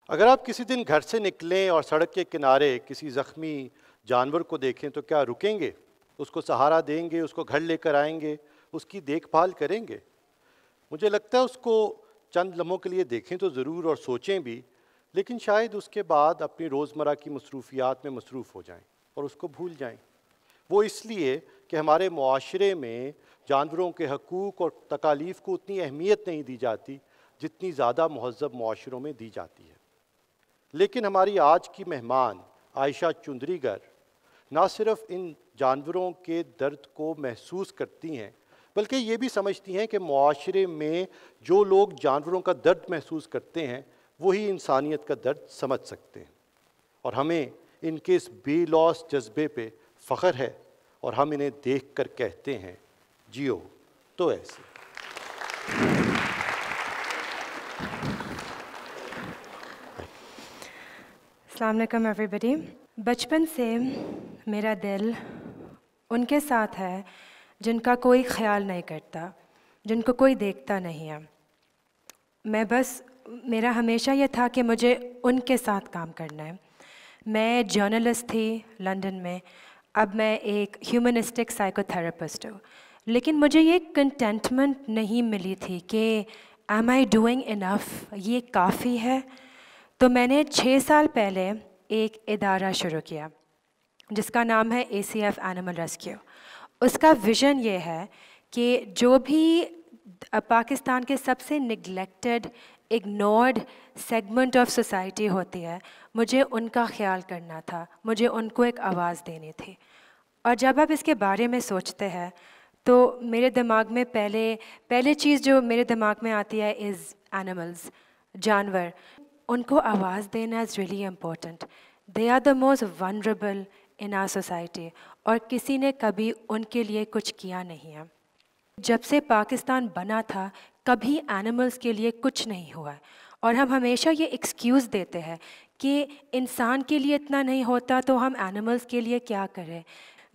अगर आप किसी दिन घर से निकलें और सड़क के किनारे किसी ज़ख्मी जानवर को देखें तो क्या रुकेंगे? उसको सहारा देंगे, उसको घर लेकर आएंगे, उसकी देखभाल करेंगे? मुझे लगता है उसको चंद लम्हों के लिए देखें तो ज़रूर और सोचें भी, लेकिन शायद उसके बाद अपनी रोज़मर्रा की मसरूफियात में मसरूफ़ हो जाएं और उसको भूल जाएं। वो इसलिए कि हमारे मुआशरे में जानवरों के हकूक़ और तकालीफ़ को उतनी अहमियत नहीं दी जाती जितनी ज़्यादा महज़्ज़ब मुआशरों में दी जाती है। लेकिन हमारी आज की मेहमान आयशा चुंदरीगर ना सिर्फ इन जानवरों के दर्द को महसूस करती हैं, बल्कि ये भी समझती हैं कि मुआशरे में जो लोग जानवरों का दर्द महसूस करते हैं वही इंसानियत का दर्द समझ सकते हैं। और हमें इनके इस बेलौस जज्बे पे फ़ख्र है और हम इन्हें देख कर कहते हैं, जियो तो ऐसे। अस्सलाम वालेकुम एवरीबॉडी। बचपन से मेरा दिल उनके साथ है जिनका कोई ख्याल नहीं करता, जिनको कोई देखता नहीं है। मेरा हमेशा ये था कि मुझे उनके साथ काम करना है। मैं जर्नलिस्ट थी लंदन में, अब मैं एक ह्यूमनिस्टिक साइकोथेरेपिस्ट हूँ। लेकिन मुझे ये कंटेंटमेंट नहीं मिली थी कि एम आई डूइंग इनफ, ये काफ़ी है। तो मैंने 6 साल पहले एक इदारा शुरू किया जिसका नाम है ACF एनिमल रेस्क्यू। उसका विज़न ये है कि जो भी पाकिस्तान के सबसे neglected, ignored segment of society होती है, मुझे उनका ख्याल करना था, मुझे उनको एक आवाज़ देनी थी। और जब आप इसके बारे में सोचते हैं तो मेरे दिमाग में पहले चीज़ जो मेरे दिमाग में आती है इज़ एनिमल्स, जानवर। उनको आवाज़ देना is really important. They are the most vulnerable in our society और किसी ने कभी उनके लिए कुछ किया नहीं है। जब से पाकिस्तान बना था कभी एनिमल्स के लिए कुछ नहीं हुआ है और हम हमेशा ये एक्सक्यूज़ देते हैं कि इंसान के लिए इतना नहीं होता तो हम एनिमल्स के लिए क्या करें।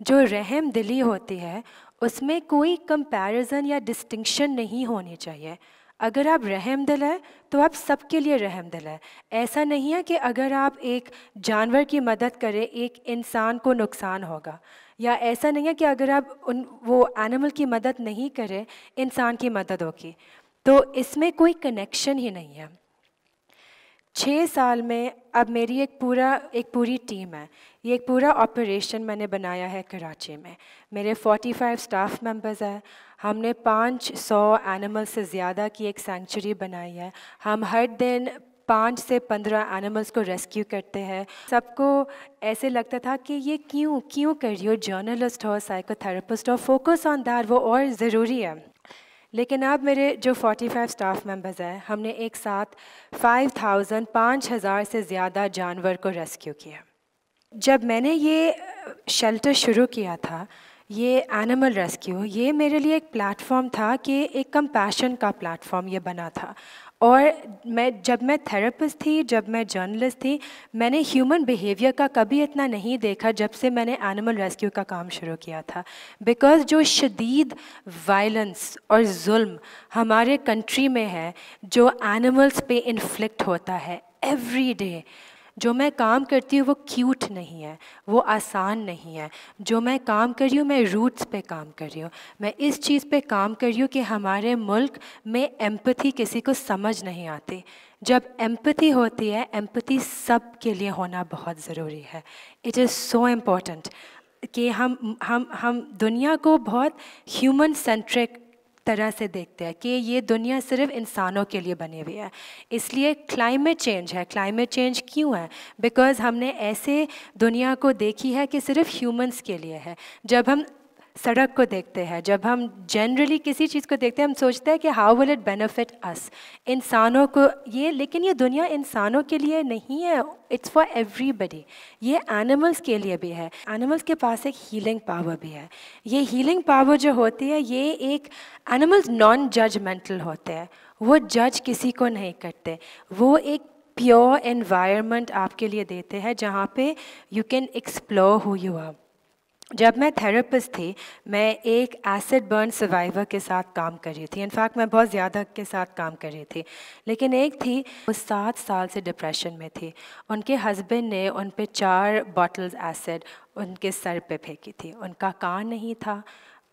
जो रहम दिली होती है उसमें कोई कंपैरिजन या डिस्टिंक्शन नहीं होनी चाहिए। अगर आप रहम दिल है तो आप सबके लिए रहम दिल है। ऐसा नहीं है कि अगर आप एक जानवर की मदद करें एक इंसान को नुकसान होगा, या ऐसा नहीं है कि अगर आप वो एनिमल की मदद नहीं करें इंसान की मदद होगी। तो इसमें कोई कनेक्शन ही नहीं है। 6 साल में अब मेरी एक पूरी टीम है। ये एक पूरा ऑपरेशन मैंने बनाया है कराची में। मेरे 45 स्टाफ मेंबर्स हैं। हमने 500 एनिमल से ज़्यादा की एक सेंचुरी बनाई है। हम हर दिन 5 से 15 एनिमल्स को रेस्क्यू करते हैं। सबको ऐसे लगता था कि ये क्यों कर रही हो, जर्नलिस्ट हो, साइकोथेरेपिस्ट हो, फोकस ऑन दैट, वो और ज़रूरी है। लेकिन अब मेरे जो 45 स्टाफ मेंबर्स हैं, हमने एक साथ 5,000 से ज़्यादा जानवर को रेस्क्यू किया। जब मैंने ये शेल्टर शुरू किया था, ये एनिमल रेस्क्यू, ये मेरे लिए एक प्लेटफॉर्म था कि एक कंपैशन का प्लेटफॉर्म ये बना था। और जब मैं थेरेपिस्ट थी, जब मैं जर्नलिस्ट थी, मैंने ह्यूमन बिहेवियर का कभी इतना नहीं देखा जब से मैंने एनिमल रेस्क्यू का काम शुरू किया था। बिकॉज़ जो शदीद वायलेंस और जुल्म हमारे कंट्री में है, जो एनिमल्स पे इन्फ्लिक्ट होता है एवरी डे, जो मैं काम करती हूँ वो क्यूट नहीं है, वो आसान नहीं है। जो मैं काम कर रही हूँ, मैं रूट्स पे काम कर रही हूँ। मैं इस चीज़ पे काम कर रही हूँ कि हमारे मुल्क में एम्पैथी किसी को समझ नहीं आती। जब एम्पैथी होती है, एम्पैथी सब के लिए होना बहुत ज़रूरी है। इट इज़ सो इम्पॉर्टेंट कि हम दुनिया को बहुत ह्यूमन सेंट्रिक तरह से देखते हैं कि ये दुनिया सिर्फ इंसानों के लिए बनी हुई है। इसलिए क्लाइमेट चेंज है। क्लाइमेट चेंज क्यों है? बिकॉज़ हमने ऐसे दुनिया को देखी है कि सिर्फ ह्यूमंस के लिए है। जब हम सड़क को देखते हैं, जब हम जनरली किसी चीज़ को देखते हैं, हम सोचते हैं कि हाउ विल इट बेनिफिट अस, इंसानों को ये। लेकिन ये दुनिया इंसानों के लिए नहीं है, इट्स फॉर एवरीबडी। ये एनिमल्स के लिए भी है। एनिमल्स के पास एक हीलिंग पावर भी है। ये हीलिंग पावर जो होती है, ये एक एनिमल्स नॉन जजमेंटल होते हैं। वो जज किसी को नहीं करते। वो एक प्योर एनवायरनमेंट आपके लिए देते हैं जहाँ पे you can explore who you are. जब मैं थेरेपिस्ट थी, मैं एक एसिड बर्न सर्वाइवर के साथ काम कर रही थी। इनफैक्ट मैं बहुत ज़्यादा के साथ काम कर रही थी, लेकिन एक थी वो 7 साल से डिप्रेशन में थी। उनके हस्बैंड ने उन पे 4 बॉटल्स एसिड उनके सर पे फेंकी थी। उनका कान नहीं था,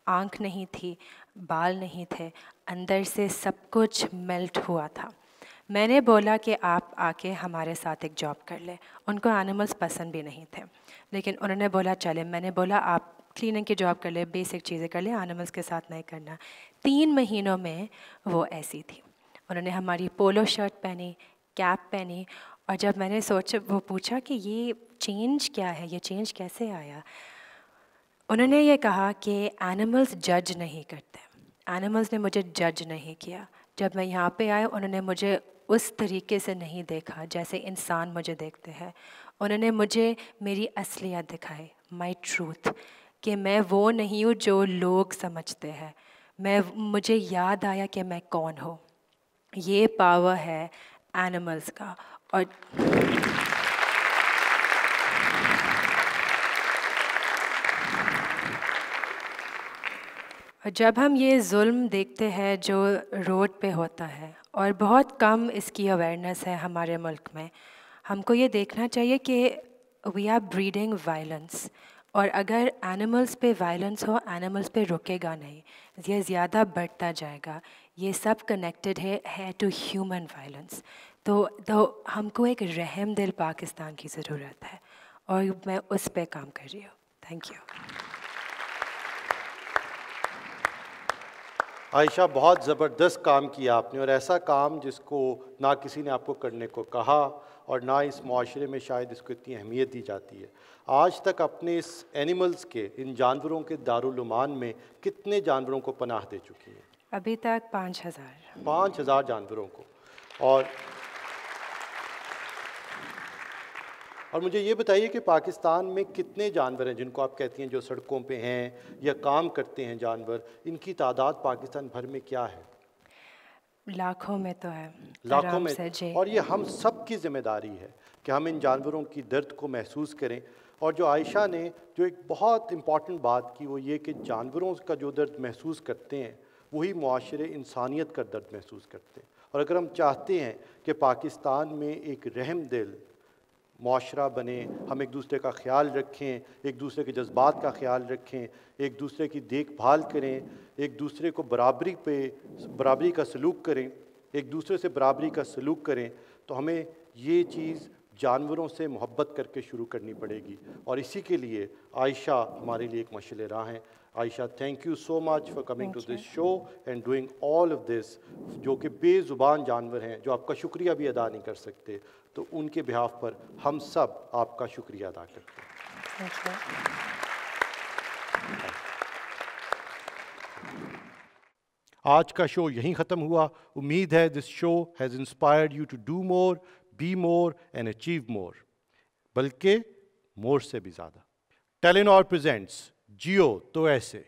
आँख नहीं थी, बाल नहीं थे, अंदर से सब कुछ मेल्ट हुआ था। मैंने बोला कि आप आके हमारे साथ एक जॉब कर ले। उनको एनिमल्स पसंद भी नहीं थे, लेकिन उन्होंने बोला चले। मैंने बोला आप क्लीनिंग की जॉब कर ले, बेसिक चीज़ें कर ले, एनिमल्स के साथ नहीं करना। 3 महीनों में वो ऐसी थी। उन्होंने हमारी पोलो शर्ट पहनी, कैप पहनी, और जब मैंने वो पूछा कि ये चेंज क्या है, ये चेंज कैसे आया, उन्होंने ये कहा कि एनिमल्स जज नहीं करते। एनिमल्स ने मुझे जज नहीं किया। जब मैं यहाँ पे आया, उन्होंने मुझे उस तरीके से नहीं देखा जैसे इंसान मुझे देखते हैं। उन्होंने मुझे मेरी असलियत दिखाई, माई ट्रूथ, कि मैं वो नहीं हूँ जो लोग समझते हैं। मुझे याद आया कि मैं कौन हूँ। ये पावर है एनिमल्स का। और जब हम ये जुल्म देखते हैं जो रोड पे होता है, और बहुत कम इसकी अवेयरनेस है हमारे मुल्क में, हमको ये देखना चाहिए कि वी आर ब्रीडिंग वायलेंस। और अगर एनिमल्स पे वायलेंस हो, एनिमल्स पे रुकेगा नहीं, ये ज़्यादा बढ़ता जाएगा। ये सब कनेक्टेड है टू ह्यूमन वायलेंस। तो हमको एक रहम दिल पाकिस्तान की ज़रूरत है, और मैं उस पे काम कर रही हूँ। Thank you. आयशा, बहुत ज़बरदस्त काम किया आपने, और ऐसा काम जिसको ना किसी ने आपको करने को कहा और ना इस माशरे में शायद इसको इतनी अहमियत दी जाती है। आज तक अपने इस एनिमल्स के, इन जानवरों के दारुल-उमान में कितने जानवरों को पनाह दे चुकी हैं? अभी तक 5000। 5000 जानवरों को। और मुझे ये बताइए कि पाकिस्तान में कितने जानवर हैं जिनको आप कहती हैं जो सड़कों पे हैं या काम करते हैं जानवर, इनकी तादाद पाकिस्तान भर में क्या है? लाखों में तो है, लाखों में। और ये हम सब की जिम्मेदारी है कि हम इन जानवरों की दर्द को महसूस करें। और जो आयशा ने जो एक बहुत इम्पॉर्टेंट बात की, वो ये कि जानवरों का जो दर्द महसूस करते हैं वही मुआशरे इंसानियत का दर्द महसूस करते हैं। और अगर हम चाहते हैं कि पाकिस्तान में एक रहम दिल मुआशरा बने, हम एक दूसरे का ख्याल रखें, एक दूसरे के जज्बात का ख्याल रखें, एक दूसरे की देखभाल करें, एक दूसरे को बराबरी का सलूक करें, एक दूसरे से बराबरी का सलूक करें, तो हमें ये चीज़ जानवरों से मोहब्बत करके शुरू करनी पड़ेगी। और इसी के लिए आयशा हमारे लिए एक मशाल राह हैं। Ayesha, thank you so much for coming to this show and doing all of this, जो कि बेज़ुबान जानवर हैं, जो आपका शुक्रिया भी अदा नहीं कर सकते, तो उनके बिहाफ पर हम सब आपका शुक्रिया अदा करते हैं। आज का शो यहीं ख़त्म हुआ। उम्मीद है this show has inspired you to do more, be more and achieve more, बल्कि मोर से भी ज़्यादा। टेलीनॉर प्रेजेंट्स जियो तो ऐसे।